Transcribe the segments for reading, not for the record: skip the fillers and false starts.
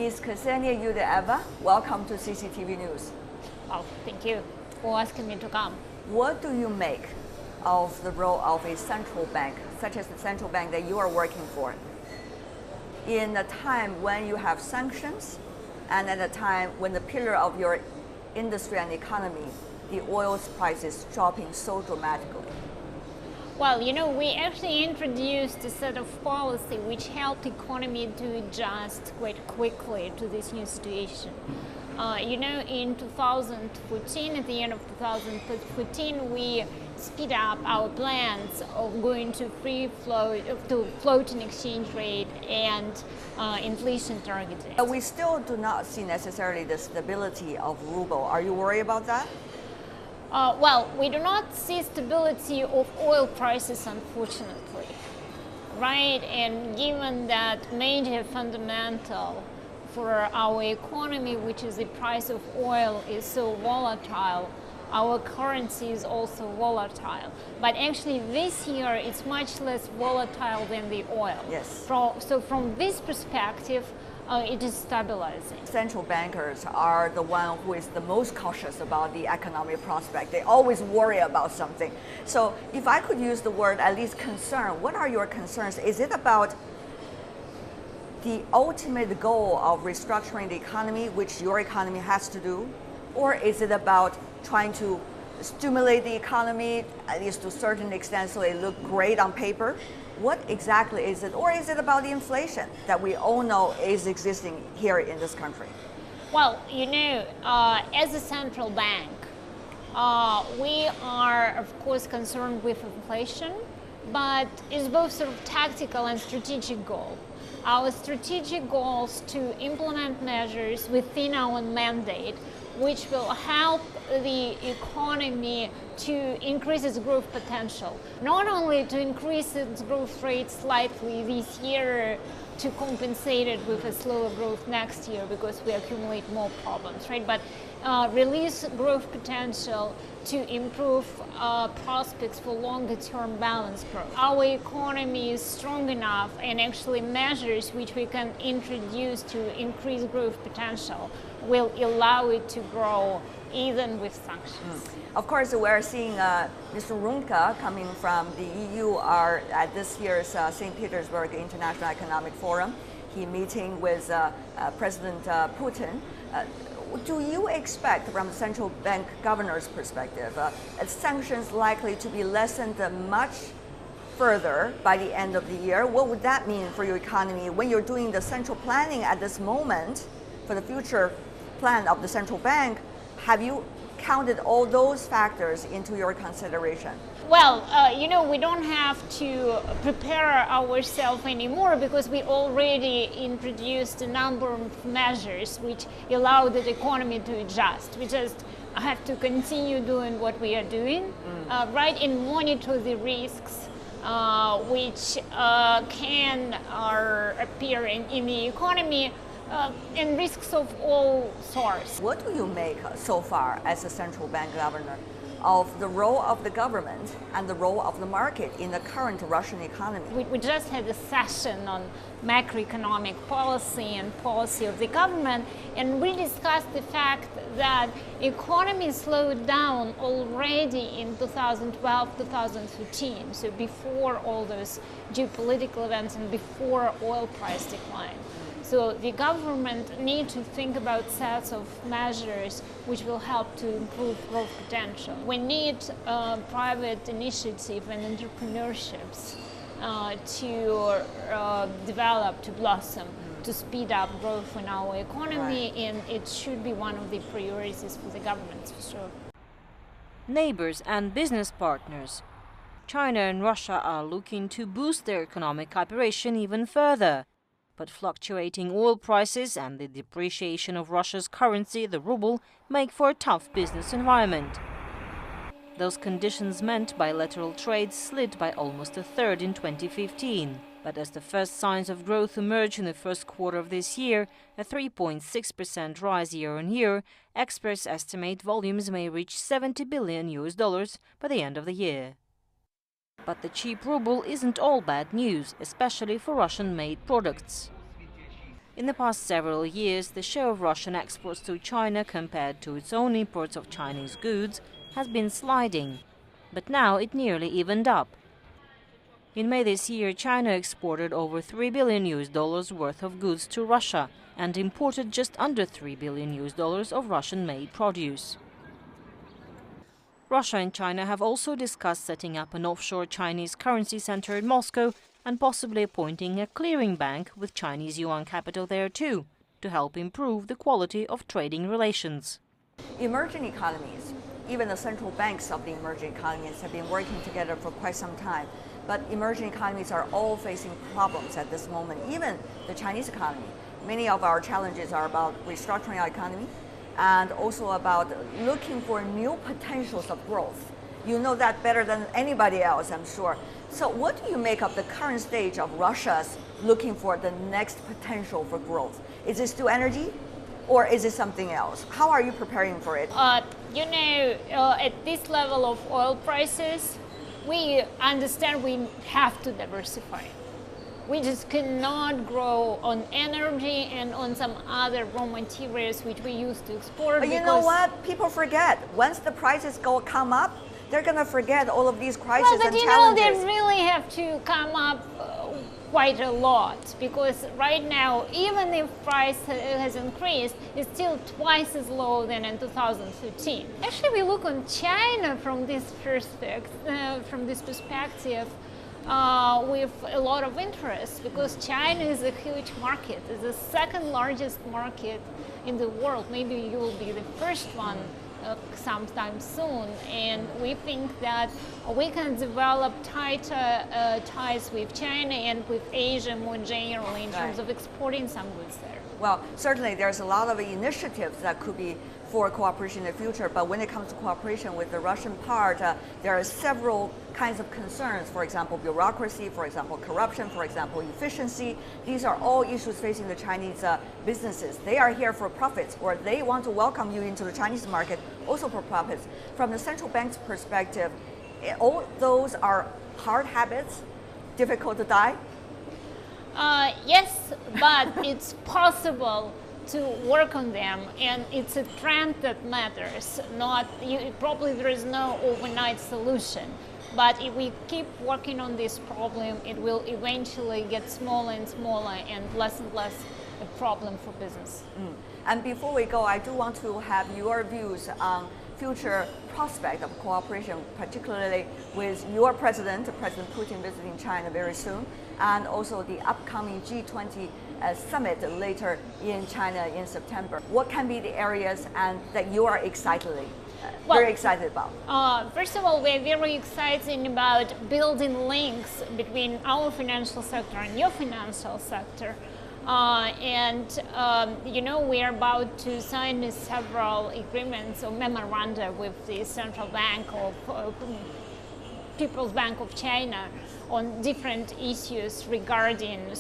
Ms. Ksenia Udaeva, welcome to CCTV News. Oh, thank you for asking me to come. What do you make of the role of a central bank, such as the central bank that you are working for, in a time when you have sanctions and at a time when the pillar of your industry and economy, the oil price is dropping so dramatically? Well, we actually introduced a set of policy which helped the economy to adjust quite quickly to this new situation. In 2014, at the end of 2014, we speed up our plans of going to floating exchange rate and inflation targeting. But we still do not see necessarily the stability of ruble. Are you worried about that? Well, we do not see stability of oil prices, unfortunately, right? And given that major fundamental for our economy, which is the price of oil, is so volatile, our currency is also volatile. But actually this year it's much less volatile than the oil. Yes. So from this perspective, it is stabilizing. Central bankers are the one who is the most cautious about the economic prospect. They always worry about something. So if I could use the word at least concern, what are your concerns? Is it about the ultimate goal of restructuring the economy, which your economy has to do? Or is it about trying to stimulate the economy, at least to a certain extent, so it looks great on paper? What exactly is it? Or is it about the inflation that we all know is existing here in this country? Well, as a central bank, we are, of course, concerned with inflation, but it's both sort of tactical and strategic goal. Our strategic goal is to implement measures within our mandate which will help the economy to increase its growth potential. Not only to increase its growth rate slightly this year to compensate it with a slower growth next year because we accumulate more problems, right? But release growth potential to improve prospects for longer-term balanced growth. Our economy is strong enough, and actually measures which we can introduce to increase growth potential will allow it to grow even with sanctions. Of course, we're seeing Mr. Runka coming from the EU are at this year's St. Petersburg International Economic Forum. He's meeting with President Putin. Do you expect, from the central bank governor's perspective, sanctions likely to be lessened much further by the end of the year? What would that mean for your economy when you're doing the central planning at this moment for the future plan of the central bank? Have you counted all those factors into your consideration? Well, we don't have to prepare ourselves anymore because we already introduced a number of measures which allow the economy to adjust. We just have to continue doing what we are doing, right, and monitor the risks which can appear in the economy. And risks of all sorts. What do you make so far as a central bank governor of the role of the government and the role of the market in the current Russian economy? We just had a session on macroeconomic policy and policy of the government, and we discussed the fact that economy slowed down already in 2012, 2013, so before all those geopolitical events and before oil price decline. So the government needs to think about sets of measures which will help to improve growth potential. We need private initiative and entrepreneurships to develop, to blossom, to speed up growth in our economy, right. And it should be one of the priorities for the government, for sure. Neighbors and business partners. China and Russia are looking to boost their economic cooperation even further. But fluctuating oil prices and the depreciation of Russia's currency, the ruble, make for a tough business environment. Those conditions meant bilateral trade slid by almost a third in 2015. But as the first signs of growth emerge in the first quarter of this year, a 3.6% rise year-on-year, experts estimate volumes may reach $70 billion by the end of the year. But the cheap ruble isn't all bad news, especially for Russian-made products. In the past several years, the share of Russian exports to China compared to its own imports of Chinese goods has been sliding, but now it nearly evened up. In May this year, China exported over $3 billion worth of goods to Russia and imported just under $3 billion of Russian-made produce. Russia and China have also discussed setting up an offshore Chinese currency center in Moscow and possibly appointing a clearing bank with Chinese yuan capital there too, to help improve the quality of trading relations. Emerging economies, even the central banks of the emerging economies have been working together for quite some time. But emerging economies are all facing problems at this moment, even the Chinese economy. Many of our challenges are about restructuring our economy and also about looking for new potentials of growth. You know that better than anybody else, I'm sure. So what do you make of the current stage of Russia's looking for the next potential for growth? Is it still energy? Or is it something else? How are you preparing for it? At this level of oil prices, we understand we have to diversify. We just cannot grow on energy and on some other raw materials which we use to export. But you know what? People forget. Once the prices come up, they're going to forget all of these crises and challenges. Well, but they really have to come up quite a lot, because right now, even if price has increased, it's still twice as low than in 2015. Actually, we look on China from this perspective, with a lot of interest, because China is a huge market. It's the second largest market in the world. Maybe you will be the first one sometime soon, and we think that we can develop tighter ties with China and with Asia more generally in terms of exporting some goods there. Well, certainly there's a lot of initiatives that could be for cooperation in the future, but when it comes to cooperation with the Russian part, there are several kinds of concerns. For example, bureaucracy, for example, corruption, for example, efficiency. These are all issues facing the Chinese businesses. They are here for profits, or they want to welcome you into the Chinese market also for profits. From the central bank's perspective, all those are hard habits, difficult to die? Yes, but it's possible to work on them, and it's a trend that matters. Probably there is no overnight solution, but if we keep working on this problem, it will eventually get smaller and smaller and less a problem for business. And before we go, I do want to have your views on future prospect of cooperation, particularly with your President Putin visiting China very soon, and also the upcoming G20 summit later in China in September. What can be the areas that you are very excited about? First of all, we're very excited about building links between our financial sector and your financial sector. We are about to sign several agreements or memoranda with the Central Bank of People's Bank of China on different issues regarding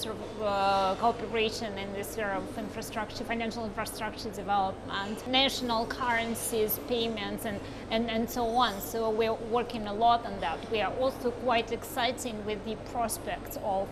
cooperation in the sphere of infrastructure, financial infrastructure development, national currencies, payments, and so on. So we're working a lot on that. We are also quite excited with the prospects of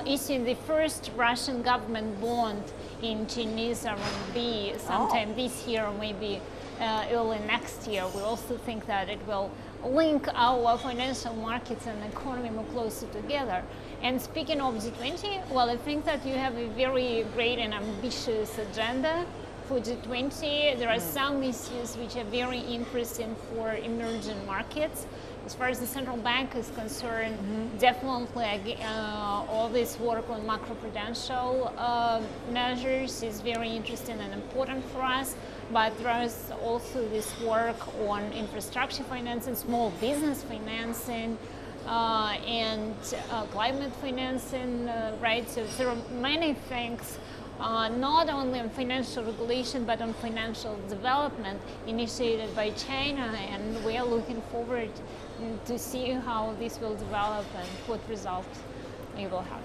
issuing the first Russian government bond in Chinese RMB sometime this year or maybe early next year. We also think that it will link our financial markets and economy more closely together. And speaking of G20, well, I think that you have a very great and ambitious agenda for G20. There are some issues which are very interesting for emerging markets. As far as the central bank is concerned, definitely all this work on macroprudential measures is very interesting and important for us. But there is also this work on infrastructure financing, small business financing, and climate financing, right? So there are many things, not only on financial regulation, but on financial development initiated by China, and we are looking forward to see how this will develop and what results we will have.